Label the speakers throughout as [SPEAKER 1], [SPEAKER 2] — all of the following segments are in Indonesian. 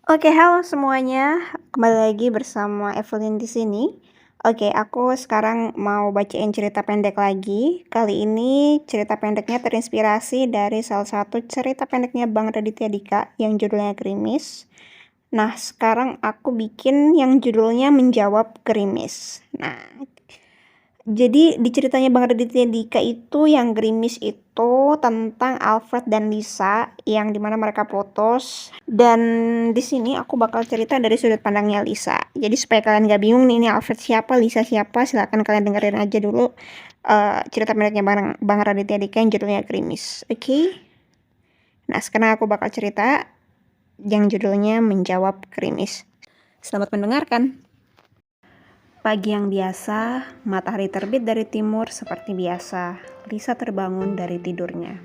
[SPEAKER 1] Oke, halo semuanya. Kembali lagi bersama Evelyn di sini. Oke, aku sekarang mau bacain cerita pendek lagi. Kali ini cerita pendeknya terinspirasi dari salah satu cerita pendeknya Bang Raditya Dika yang judulnya Gerimis. Nah, sekarang aku bikin yang judulnya Menjawab Gerimis. Nah, jadi di ceritanya Bang Raditya Dika itu yang Gerimis itu tentang Alfred dan Lisa yang dimana mereka putus. Dan di sini aku bakal cerita dari sudut pandangnya Lisa. Jadi supaya kalian gak bingung nih ini Alfred siapa, Lisa siapa, silakan kalian dengerin aja dulu cerita pendeknya Bang Raditya Dika yang judulnya Gerimis. Oke? Nah, sekarang aku bakal cerita yang judulnya Menjawab Gerimis. Selamat mendengarkan. Pagi yang biasa, matahari terbit dari timur seperti biasa. Lisa terbangun dari tidurnya.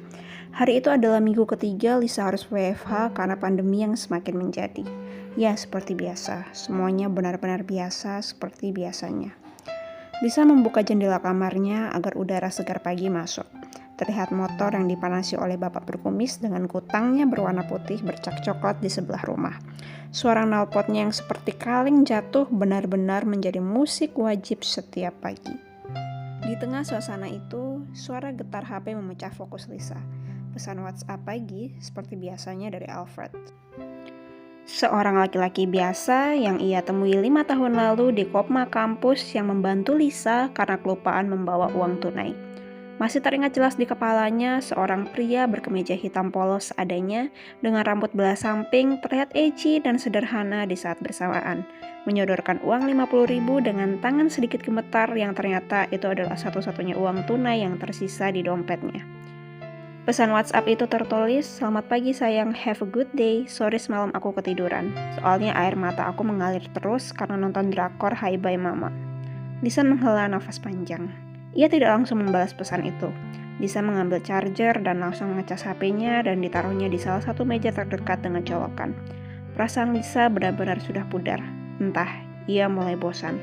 [SPEAKER 1] Hari itu adalah minggu ketiga Lisa harus WFH karena pandemi yang semakin menjadi. Ya, seperti biasa. Semuanya benar-benar biasa seperti biasanya. Lisa membuka jendela kamarnya agar udara segar pagi masuk. Terlihat motor yang dipanasi oleh bapak berkumis dengan kutangnya berwarna putih bercak coklat di sebelah rumah. Suara knalpotnya yang seperti kaleng jatuh benar-benar menjadi musik wajib setiap pagi. Di tengah suasana itu, suara getar HP memecah fokus Lisa. Pesan WhatsApp pagi seperti biasanya dari Alfred. Seorang laki-laki biasa yang ia temui 5 tahun lalu di Kopma kampus yang membantu Lisa karena kelupaan membawa uang tunai. Masih teringat jelas di kepalanya seorang pria berkemeja hitam polos seadanya dengan rambut belah samping terlihat edgy dan sederhana di saat bersamaan. Menyodorkan uang 50.000 dengan tangan sedikit gemetar yang ternyata itu adalah satu-satunya uang tunai yang tersisa di dompetnya. Pesan WhatsApp itu tertulis, "Selamat pagi sayang, have a good day, sorry semalam aku ketiduran. Soalnya air mata aku mengalir terus karena nonton drakor Hai Bye Mama." Lisa menghela nafas panjang. Ia tidak langsung membalas pesan itu. Lisa mengambil charger dan langsung mengecas HP-nya dan ditaruhnya di salah satu meja terdekat dengan colokan. Perasaan Lisa benar-benar sudah pudar. Entah, ia mulai bosan.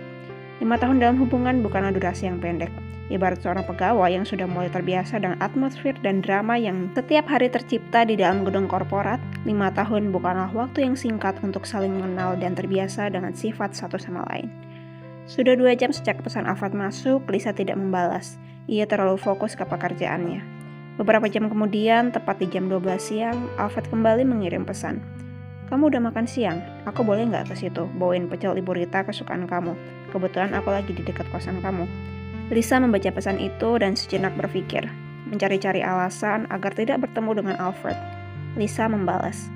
[SPEAKER 1] 5 tahun dalam hubungan bukanlah durasi yang pendek. Ibarat seorang pegawai yang sudah mulai terbiasa dengan atmosfer dan drama yang setiap hari tercipta di dalam gedung korporat, 5 tahun bukanlah waktu yang singkat untuk saling mengenal dan terbiasa dengan sifat satu sama lain. Sudah 2 jam sejak pesan Alfred masuk, Lisa tidak membalas. Ia terlalu fokus ke pekerjaannya. Beberapa jam kemudian, tepat di jam 12 siang, Alfred kembali mengirim pesan. "Kamu udah makan siang? Aku boleh nggak ke situ? Bawain pecel Ibu Rita kesukaan kamu. Kebetulan aku lagi di dekat kosan kamu." Lisa membaca pesan itu dan sejenak berpikir, mencari-cari alasan agar tidak bertemu dengan Alfred. Lisa membalas,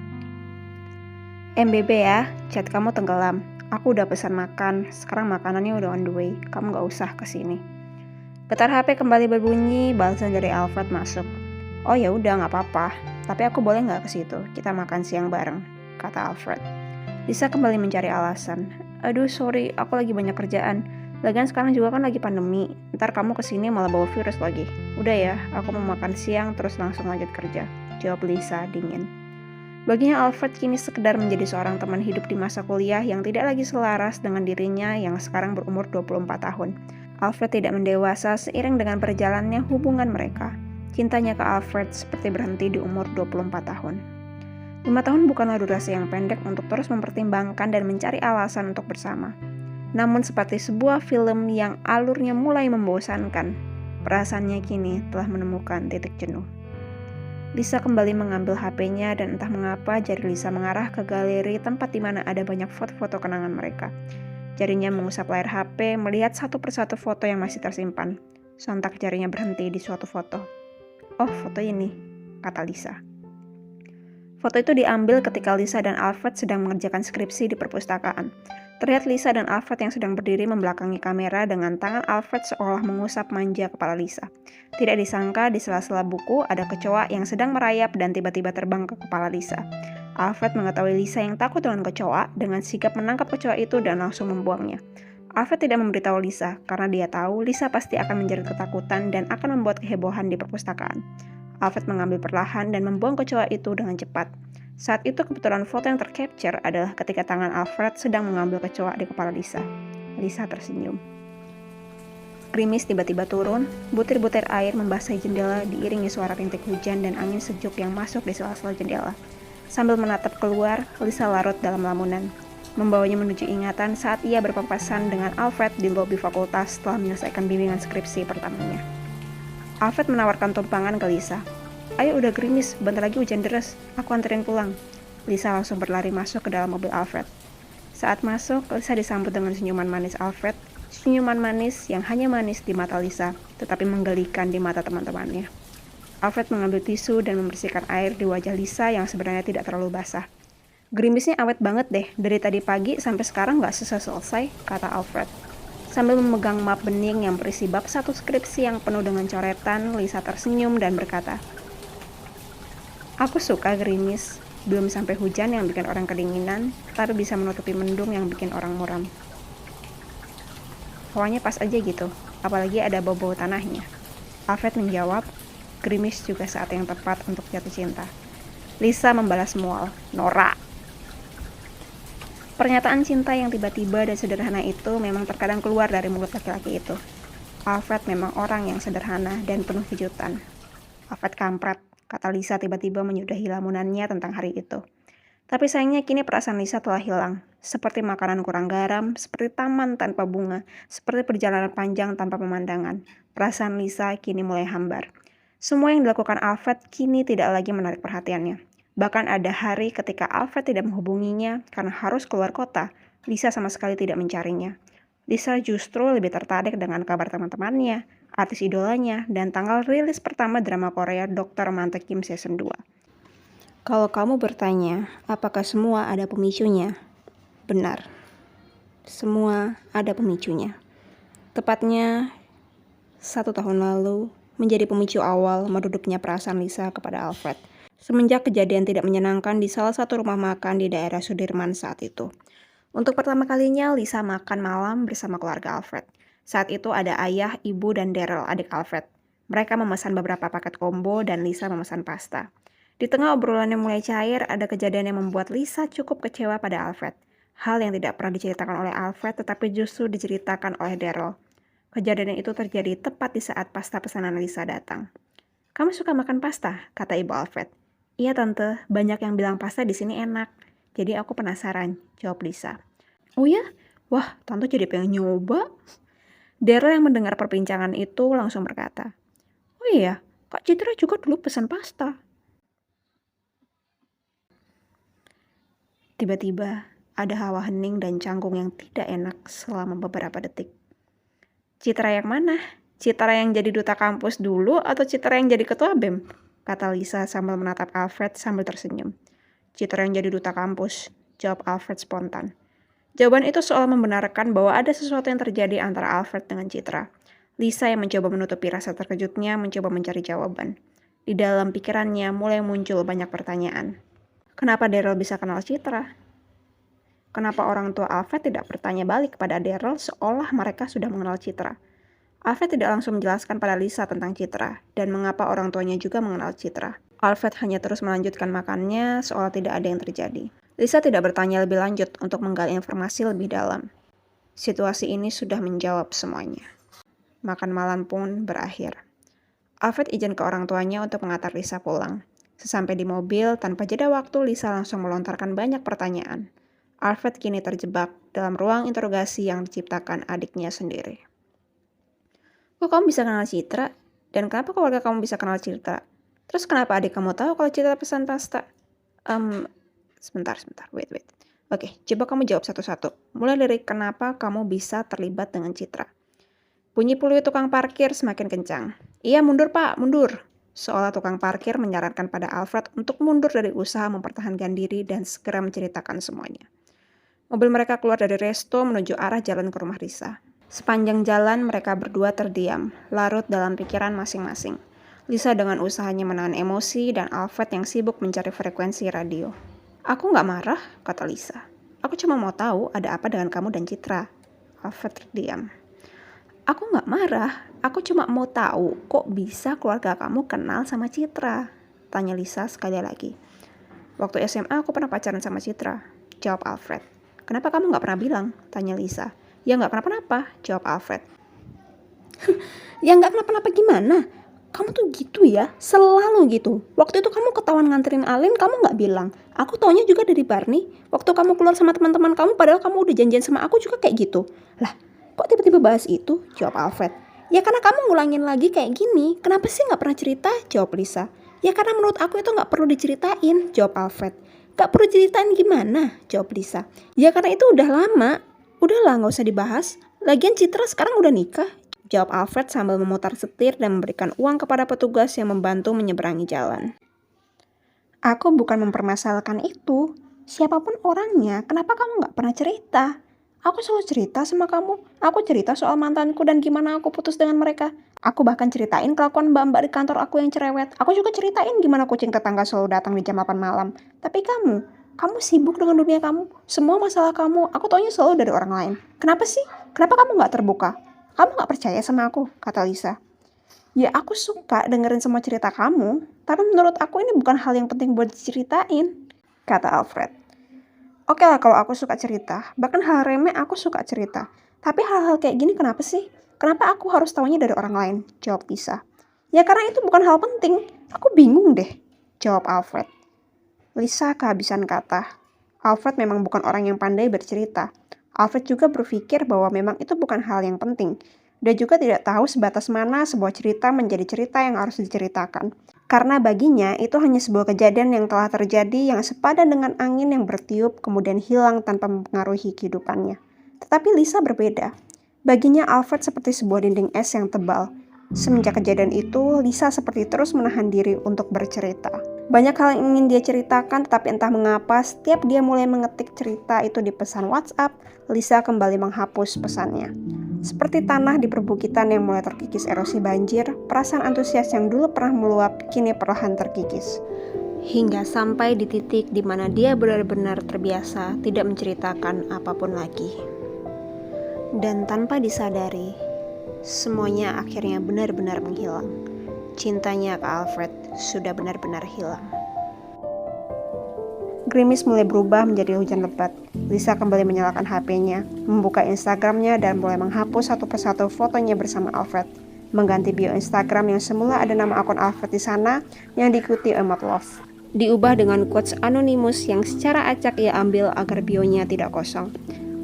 [SPEAKER 1] "MBB ya, chat kamu tenggelam. Aku udah pesan makan, sekarang makanannya udah on the way, kamu gak usah kesini." Getar HP kembali berbunyi, balasan dari Alfred masuk. "Oh ya udah, gak apa-apa, tapi aku boleh gak ke situ? Kita makan siang bareng," kata Alfred. Lisa kembali mencari alasan. "Aduh sorry, aku lagi banyak kerjaan. Lagian sekarang juga kan lagi pandemi, ntar kamu kesini malah bawa virus lagi. Udah ya, aku mau makan siang terus langsung lanjut kerja," jawab Lisa dingin. Baginya Alfred kini sekedar menjadi seorang teman hidup di masa kuliah yang tidak lagi selaras dengan dirinya yang sekarang berumur 24 tahun. Alfred tidak mendewasa seiring dengan berjalannya hubungan mereka. Cintanya ke Alfred seperti berhenti di umur 24 tahun. 5 tahun bukanlah durasi yang pendek untuk terus mempertimbangkan dan mencari alasan untuk bersama. Namun seperti sebuah film yang alurnya mulai membosankan, perasaannya kini telah menemukan titik jenuh. Lisa kembali mengambil HP-nya dan entah mengapa jari Lisa mengarah ke galeri tempat di mana ada banyak foto-foto kenangan mereka. Jarinya mengusap layar HP melihat satu persatu foto yang masih tersimpan. Sontak jarinya berhenti di suatu foto. "Oh, foto ini," kata Lisa. Foto itu diambil ketika Lisa dan Alfred sedang mengerjakan skripsi di perpustakaan. Terlihat Lisa dan Alfred yang sedang berdiri membelakangi kamera dengan tangan Alfred seolah mengusap manja kepala Lisa. Tidak disangka di sela-sela buku ada kecoa yang sedang merayap dan tiba-tiba terbang ke kepala Lisa. Alfred mengetahui Lisa yang takut dengan kecoa dengan sigap menangkap kecoa itu dan langsung membuangnya. Alfred tidak memberitahu Lisa karena dia tahu Lisa pasti akan menjerit ketakutan dan akan membuat kehebohan di perpustakaan. Alfred mengambil perlahan dan membuang kecoa itu dengan cepat. Saat itu kebetulan foto yang tercapture adalah ketika tangan Alfred sedang mengambil kecoa di kepala Lisa. Lisa tersenyum. Gerimis tiba-tiba turun, butir-butir air membasahi jendela diiringi suara rintik hujan dan angin sejuk yang masuk di sela-sela jendela. Sambil menatap keluar, Lisa larut dalam lamunan, membawanya menuju ingatan saat ia berpapasan dengan Alfred di lobi fakultas setelah menyelesaikan bimbingan skripsi pertamanya. Alfred menawarkan tumpangan ke Lisa. "Ayo udah gerimis, bentar lagi hujan deras, aku anterin pulang." Lisa langsung berlari masuk ke dalam mobil Alfred. Saat masuk, Lisa disambut dengan senyuman manis Alfred, senyuman manis yang hanya manis di mata Lisa, tetapi menggelikan di mata teman-temannya. Alfred mengambil tisu dan membersihkan air di wajah Lisa yang sebenarnya tidak terlalu basah. "Gerimisnya awet banget deh, dari tadi pagi sampai sekarang gak selesai," kata Alfred. Sambil memegang map bening yang berisi bab satu skripsi yang penuh dengan coretan, Lisa tersenyum dan berkata, "Aku suka gerimis, belum sampai hujan yang bikin orang kedinginan, tapi bisa menutupi mendung yang bikin orang muram. Hawanya pas aja gitu, apalagi ada bau-bau tanahnya." Alfred menjawab, "Gerimis juga saat yang tepat untuk jatuh cinta." Lisa membalas mual, "Norak." Pernyataan cinta yang tiba-tiba dan sederhana itu memang terkadang keluar dari mulut laki-laki itu. Alfred memang orang yang sederhana dan penuh kejutan. "Alfred kampret," kata Lisa tiba-tiba menyudahi lamunannya tentang hari itu. Tapi sayangnya kini perasaan Lisa telah hilang. Seperti makanan kurang garam, seperti taman tanpa bunga, seperti perjalanan panjang tanpa pemandangan. Perasaan Lisa kini mulai hambar. Semua yang dilakukan Alfred kini tidak lagi menarik perhatiannya. Bahkan ada hari ketika Alfred tidak menghubunginya karena harus keluar kota, Lisa sama sekali tidak mencarinya. Lisa justru lebih tertarik dengan kabar teman-temannya, artis idolanya, dan tanggal rilis pertama drama Korea Dr. Mantek Kim Season 2. Kalau kamu bertanya, apakah semua ada pemicunya? Benar. Semua ada pemicunya. Tepatnya 1 tahun lalu menjadi pemicu awal merudupnya perasaan Lisa kepada Alfred. Semenjak kejadian tidak menyenangkan di salah satu rumah makan di daerah Sudirman saat itu. Untuk pertama kalinya Lisa makan malam bersama keluarga Alfred. Saat itu ada ayah, ibu, dan Daryl, adik Alfred. Mereka memesan beberapa paket combo dan Lisa memesan pasta. Di tengah obrolan yang mulai cair, ada kejadian yang membuat Lisa cukup kecewa pada Alfred. Hal yang tidak pernah diceritakan oleh Alfred tetapi justru diceritakan oleh Daryl. Kejadian itu terjadi tepat di saat pasta pesanan Lisa datang. "Kamu suka makan pasta?" kata ibu Alfred. "Iya tante, banyak yang bilang pasta di sini enak. Jadi aku penasaran," jawab Lisa. "Oh ya? Wah, tante jadi pengen nyoba." Daryl yang mendengar perbincangan itu langsung berkata, "Oh iya, Kak Citra juga dulu pesan pasta." Tiba-tiba, ada hawa hening dan canggung yang tidak enak selama beberapa detik. "Citra yang mana? Citra yang jadi duta kampus dulu atau Citra yang jadi ketua BEM?" kata Lisa sambil menatap Alfred sambil tersenyum. "Citra yang jadi duta kampus," jawab Alfred spontan. Jawaban itu seolah membenarkan bahwa ada sesuatu yang terjadi antara Alfred dengan Citra. Lisa yang mencoba menutupi rasa terkejutnya mencoba mencari jawaban. Di dalam pikirannya mulai muncul banyak pertanyaan. Kenapa Daryl bisa kenal Citra? Kenapa orang tua Alfred tidak bertanya balik kepada Daryl seolah mereka sudah mengenal Citra? Alfred tidak langsung menjelaskan pada Lisa tentang Citra dan mengapa orang tuanya juga mengenal Citra. Alfred hanya terus melanjutkan makannya seolah tidak ada yang terjadi. Lisa tidak bertanya lebih lanjut untuk menggali informasi lebih dalam. Situasi ini sudah menjawab semuanya. Makan malam pun berakhir. Alfred izin ke orang tuanya untuk mengantar Lisa pulang. Sesampai di mobil, tanpa jeda waktu, Lisa langsung melontarkan banyak pertanyaan. Alfred kini terjebak dalam ruang interogasi yang diciptakan adiknya sendiri. "Kok kamu bisa kenal Citra? Dan kenapa keluarga kamu bisa kenal Citra? Terus kenapa adik kamu tahu kalau Citra pesan pasta?" Sebentar, wait. Oke, coba kamu jawab satu-satu. Mulai dari kenapa kamu bisa terlibat dengan Citra. Bunyi peluit tukang parkir semakin kencang. "Iya, mundur pak, mundur." Seolah tukang parkir menyarankan pada Alfred untuk mundur dari usaha mempertahankan diri dan segera menceritakan semuanya. Mobil mereka keluar dari resto menuju arah jalan ke rumah Lisa. Sepanjang jalan mereka berdua terdiam, larut dalam pikiran masing-masing. Lisa dengan usahanya menahan emosi dan Alfred yang sibuk mencari frekuensi radio. "Aku nggak marah," kata Lisa. "Aku cuma mau tahu ada apa dengan kamu dan Citra." Alfred terdiam. "Aku nggak marah, aku cuma mau tahu kok bisa keluarga kamu kenal sama Citra," tanya Lisa sekali lagi. "Waktu SMA aku pernah pacaran sama Citra," jawab Alfred. "Kenapa kamu nggak pernah bilang?" tanya Lisa. "Ya nggak kenapa-napa," jawab Alfred. "Ya nggak kenapa-napa gimana? kamu tuh gitu ya, selalu gitu. Waktu itu kamu ketahuan nganterin Alin, kamu nggak bilang. Aku taunya juga dari Barney. Waktu kamu keluar sama teman-teman kamu, padahal kamu udah janjian sama aku juga kayak gitu. Lah, kok tiba-tiba bahas itu? Jawab Alfred. Ya karena kamu ngulangin lagi kayak gini. Kenapa sih nggak pernah cerita? Jawab Lisa. Ya karena menurut aku itu nggak perlu diceritain. Jawab Alfred. Gak perlu ceritain gimana? Jawab Lisa. Ya karena itu udah lama. Udahlah, nggak usah dibahas. Lagian Citra sekarang udah nikah. Jawab Alfred sambil memutar setir dan memberikan uang kepada petugas yang membantu menyeberangi jalan. Aku bukan mempermasalahkan itu. Siapapun orangnya, kenapa kamu nggak pernah cerita? Aku selalu cerita sama kamu. Aku cerita soal mantanku dan gimana aku putus dengan mereka. Aku bahkan ceritain kelakuan mbak-mbak di kantor aku yang cerewet. Aku juga ceritain gimana kucing tetangga selalu datang di jam 8 malam. Tapi kamu sibuk dengan dunia kamu. Semua masalah kamu, aku taunya selalu dari orang lain. Kenapa sih? Kenapa kamu nggak terbuka? Kamu gak percaya sama aku, kata Lisa. Ya aku suka dengerin semua cerita kamu, tapi menurut aku ini bukan hal yang penting buat diceritain, kata Alfred. Oke lah kalau aku suka cerita, bahkan hal remeh aku suka cerita. Tapi hal-hal kayak gini kenapa sih? Kenapa aku harus tahunya dari orang lain? Jawab Lisa. Ya karena itu bukan hal penting, aku bingung deh, jawab Alfred. Lisa kehabisan kata. Alfred memang bukan orang yang pandai bercerita. Alfred juga berpikir bahwa memang itu bukan hal yang penting. Dia juga tidak tahu sebatas mana sebuah cerita menjadi cerita yang harus diceritakan. Karena baginya itu hanya sebuah kejadian yang telah terjadi yang sepadan dengan angin yang bertiup kemudian hilang tanpa mempengaruhi kehidupannya. Tetapi Lisa berbeda. Baginya Alfred seperti sebuah dinding es yang tebal. Semenjak kejadian itu, Lisa seperti terus menahan diri untuk bercerita. Banyak hal yang ingin dia ceritakan, tetapi entah mengapa setiap dia mulai mengetik cerita itu di pesan WhatsApp, Lisa kembali menghapus pesannya. Seperti tanah di perbukitan yang mulai terkikis erosi banjir, perasaan antusias yang dulu pernah meluap kini perlahan terkikis. Hingga sampai di titik di mana dia benar-benar terbiasa tidak menceritakan apapun lagi. Dan tanpa disadari, semuanya akhirnya benar-benar menghilang. Cintanya ke Alfred sudah benar-benar hilang. Gerimis mulai berubah menjadi hujan lebat. Lisa kembali menyalakan HP-nya, membuka Instagram-nya dan mulai menghapus satu persatu fotonya bersama Alfred. Mengganti bio Instagram yang semula ada nama akun Alfred di sana yang diikuti emot love. Diubah dengan quotes anonimus yang secara acak ia ambil agar bionya tidak kosong.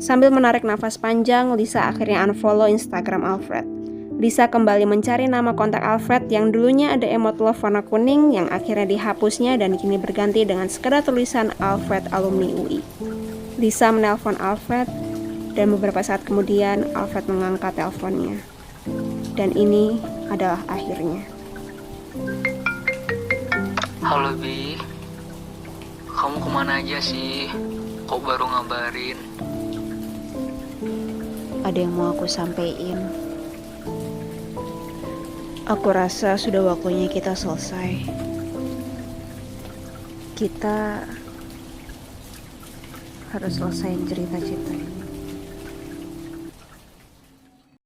[SPEAKER 1] Sambil menarik nafas panjang, Lisa akhirnya unfollow Instagram Alfred. Lisa kembali mencari nama kontak Alfred yang dulunya ada emot love warna kuning yang akhirnya dihapusnya dan kini berganti dengan sekedar tulisan Alfred alumni UI. Lisa menelpon Alfred dan beberapa saat kemudian Alfred mengangkat teleponnya. Dan ini adalah akhirnya.
[SPEAKER 2] Halo Bi, kamu kemana aja sih? Kok baru ngabarin?
[SPEAKER 1] Ada yang mau aku sampaikan. Aku rasa sudah waktunya kita selesai. Kita harus selesaiin cerita-cerita ini.